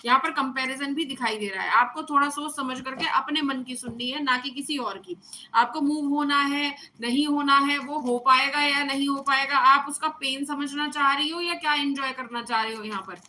यहाँ पर कंपैरिजन भी दिखाई दे रहा है। आपको थोड़ा सोच समझ करके अपने मन की सुननी है, ना कि किसी और की। आपको मूव होना है, नहीं होना है, वो हो पाएगा या नहीं हो पाएगा, आप उसका पेन समझना चाह रही हो या क्या एंजॉय करना चाह रही हो यहाँ पर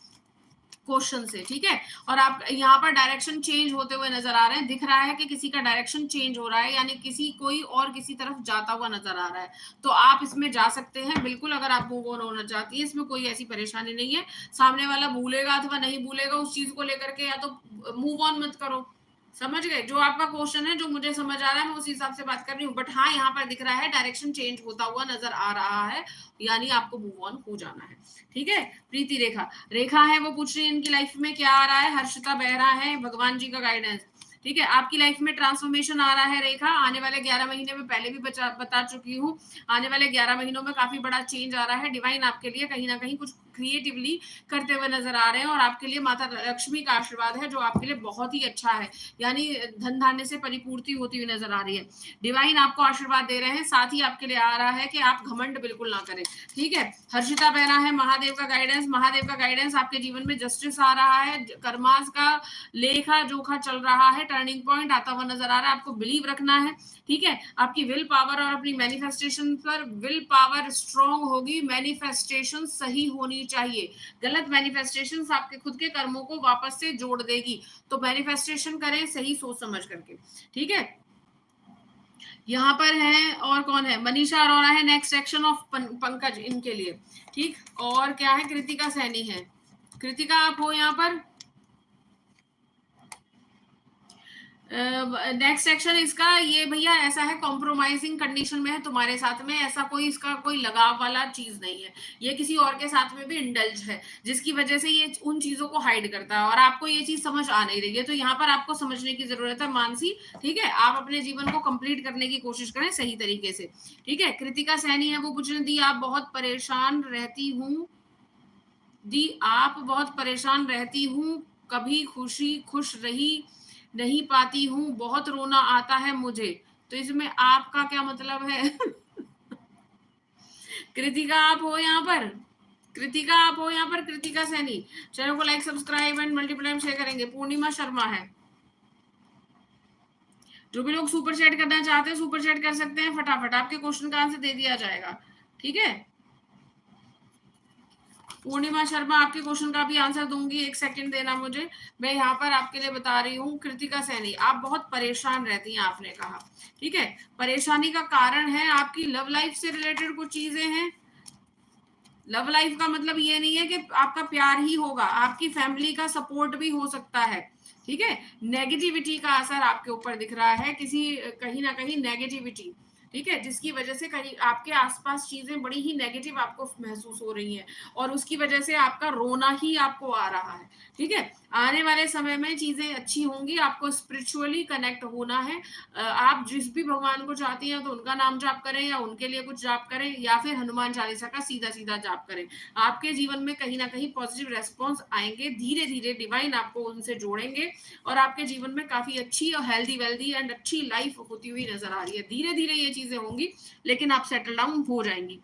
क्वेश्चन से, ठीक है। और आप यहाँ पर डायरेक्शन चेंज होते हुए नजर आ रहे हैं, दिख रहा है कि किसी का डायरेक्शन चेंज हो रहा है, यानी किसी कोई और किसी तरफ जाता हुआ नजर आ रहा है। तो आप इसमें जा सकते हैं बिल्कुल, अगर आप मूव ऑन होना चाहती है, इसमें कोई ऐसी परेशानी नहीं है। सामने वाला भूलेगा अथवा नहीं भूलेगा उस चीज को लेकर के, या तो मूव ऑन मत करो। समझ गए? जो आपका क्वेश्चन है, जो मुझे समझ आ रहा है, मैं उस हिसाब से बात कर रही हूँ। बट हाँ, यहाँ पर दिख रहा है डायरेक्शन चेंज होता हुआ नजर आ रहा है, यानी आपको मूव ऑन हो जाना है, ठीक है। प्रीति रेखा, रेखा है वो पूछ रही है इनकी लाइफ में क्या आ रहा है। हर्षिता बेहरा है, भगवान जी का गाइडेंस, ठीक है। आपकी लाइफ में ट्रांसफॉर्मेशन आ रहा है रेखा, आने वाले 11 महीने में, पहले भी बता चुकी हूँ, आने वाले 11 महीनों में काफी बड़ा चेंज आ रहा है। डिवाइन आपके लिए कहीं ना कहीं कुछ क्रिएटिवली करते हुए नजर आ रहे हैं, और आपके लिए माता लक्ष्मी का आशीर्वाद है जो आपके लिए बहुत ही अच्छा है, यानी धन धान्य से परिपूर्ति होती हुई नजर आ रही है। डिवाइन आपको आशीर्वाद दे रहे हैं, साथ ही आपके लिए आ रहा है कि आप घमंड बिल्कुल ना करें, ठीक है। हर्षिता बहना है, महादेव का गाइडेंस, महादेव का गाइडेंस, आपके जीवन में जस्टिस आ रहा है, कर्मास का लेखा जोखा चल रहा है, टर्निंग पॉइंट आता हुआ नजर आ रहा है। आपको बिलीव रखना है, ठीक है। आपकी विल पावर और अपनी मैनिफेस्टेशन पर विल पावर स्ट्रांग होगी, मैनिफेस्टेशन सही होनी चाहिए। गलत मैनिफेस्टेशन आपके खुद के कर्मों को वापस से जोड़ देगी, तो मैनिफेस्टेशन करें सही सोच समझ करके, ठीक है। यहाँ पर है और कौन है, मनीषा अरोड़ा है, नेक्स्ट सेक्शन ऑफ पंकज इनके लिए, ठीक। और क्या है, कृतिका सैनी है। कृतिका आप हो यहाँ पर, नेक्स्ट सेक्शन इसका ये भैया ऐसा है, कॉम्प्रोमाइजिंग कंडीशन में है तुम्हारे साथ में, ऐसा कोई इसका कोई लगाव वाला चीज नहीं है, ये किसी और के साथ में भी इंडल्ज है, जिसकी वजह से ये उन चीजों को हाइड करता है, और आपको ये चीज समझ आ नहीं रही है। तो यहाँ पर आपको समझने की जरूरत है मानसी, ठीक है। आप अपने जीवन को कंप्लीट करने की कोशिश करें सही तरीके से, ठीक है। कृतिका सैनी है वो पूछने दी, आप बहुत परेशान रहती हूँ दी, आप बहुत परेशान रहती हूँ, कभी खुश रही नहीं पाती हूँ, बहुत रोना आता है मुझे। तो इसमें आपका क्या मतलब है? कृतिका आप हो यहाँ पर, कृतिका आप हो यहाँ पर, कृतिका सैनी। चैनल को like subscribe and multiple time share करेंगे। पूर्णिमा शर्मा है, जो भी लोग सुपर चैट करना चाहते हैं सुपर चैट कर सकते हैं, फटाफट आपके क्वेश्चन का आंसर दे दिया जाएगा, ठीक है। पूर्णिमा शर्मा, आपके क्वेश्चन का भी आंसर दूंगी, एक सेकंड देना मुझे, मैं यहाँ पर आपके लिए बता रही हूँ। कृतिका सैनी, आप बहुत परेशान रहती हैं आपने कहा, ठीक है। परेशानी का कारण है आपकी लव लाइफ से रिलेटेड कुछ चीजें हैं। लव लाइफ का मतलब ये नहीं है कि आपका प्यार ही होगा, आपकी फैमिली का सपोर्ट भी हो सकता है, ठीक है। नेगेटिविटी का असर आपके ऊपर दिख रहा है, किसी कहीं ना कहीं नेगेटिविटी, ठीक है, जिसकी वजह से कहीं आपके आसपास चीजें बड़ी ही नेगेटिव आपको महसूस हो रही हैं, और उसकी वजह से आपका रोना ही आपको आ रहा है, ठीक है। आने वाले समय में चीजें अच्छी होंगी, आपको स्पिरिचुअली कनेक्ट होना है। आप जिस भी भगवान को चाहती हैं तो उनका नाम जाप करें, या उनके लिए कुछ जाप करें, या फिर हनुमान चालीसा का सीधा सीधा जाप करें। आपके जीवन में कहीं ना कहीं पॉजिटिव रेस्पॉन्स आएंगे, धीरे धीरे डिवाइन आपको उनसे जोड़ेंगे, और आपके जीवन में काफी अच्छी और हेल्दी वेल्दी एंड अच्छी लाइफ होती हुई नजर आ रही है। धीरे धीरे ये चीजें होंगी, लेकिन आप सेटल डाउन हो जाएंगी।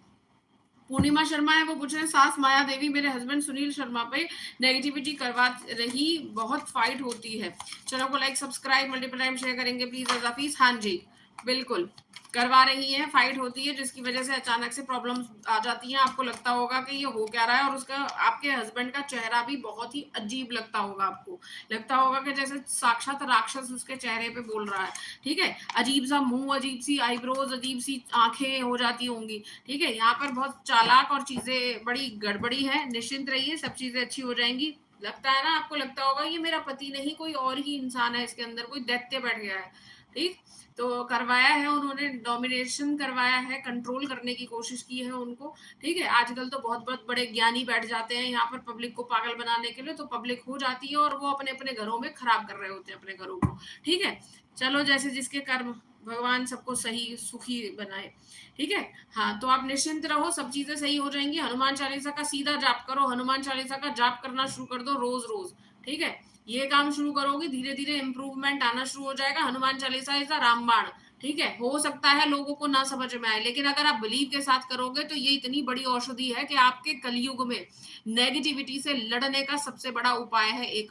पूर्णिमा शर्मा है वो पूछ रहे हैं, सास माया देवी मेरे हस्बैंड सुनील शर्मा पे नेगेटिविटी करवा रही, बहुत फाइट होती है। चैनल को like subscribe multiple time share करेंगे प्लीज अजाफीज। हाँ जी, बिल्कुल करवा रही है, फाइट होती है, जिसकी वजह से अचानक से प्रॉब्लम्स आ जाती हैं। आपको लगता होगा कि ये हो क्या रहा है, और उसका आपके हस्बैंड का चेहरा भी बहुत ही अजीब लगता होगा, आपको लगता होगा कि जैसे साक्षात राक्षस उसके चेहरे पे बोल रहा है, ठीक है। अजीब सा मुंह, अजीब सी आईब्रोज, अजीब सी आंखें हो जाती होंगी, ठीक है। यहाँ पर बहुत चालाक और चीजें बड़ी गड़बड़ी है, निश्चिंत रहिए, सब चीजें अच्छी हो जाएंगी। लगता है ना, आपको लगता होगा ये मेरा पति नहीं, कोई और ही इंसान है, इसके अंदर कोई दैत्य बैठ गया है, ठीक। तो करवाया है उन्होंने, डोमिनेशन करवाया है, कंट्रोल करने की कोशिश की है उनको, ठीक है। आजकल तो बहुत बहुत बड़े ज्ञानी बैठ जाते हैं यहाँ पर पब्लिक को पागल बनाने के लिए, तो पब्लिक हो जाती है, और वो अपने अपने घरों में खराब कर रहे होते हैं अपने घरों को, ठीक है। चलो, जैसे जिसके कर्म, भगवान सबको सही सुखी बनाए, ठीक है। हाँ, तो आप निश्चिंत रहो, सब चीजें सही हो जाएंगी। हनुमान चालीसा का सीधा जाप करो, हनुमान चालीसा का जाप करना शुरू कर दो रोज रोज, ठीक है। ये काम शुरू करोगे, धीरे धीरे इंप्रूवमेंट आना शुरू हो जाएगा। हनुमान चालीसा इज अ रामबाण, ठीक है। हो सकता है लोगों को ना समझ में आए, लेकिन अगर आप बिलीव के साथ करोगे तो ये इतनी बड़ी औषधि है कि आपके कलयुग में नेगेटिविटी से लड़ने का सबसे बड़ा उपाय है एक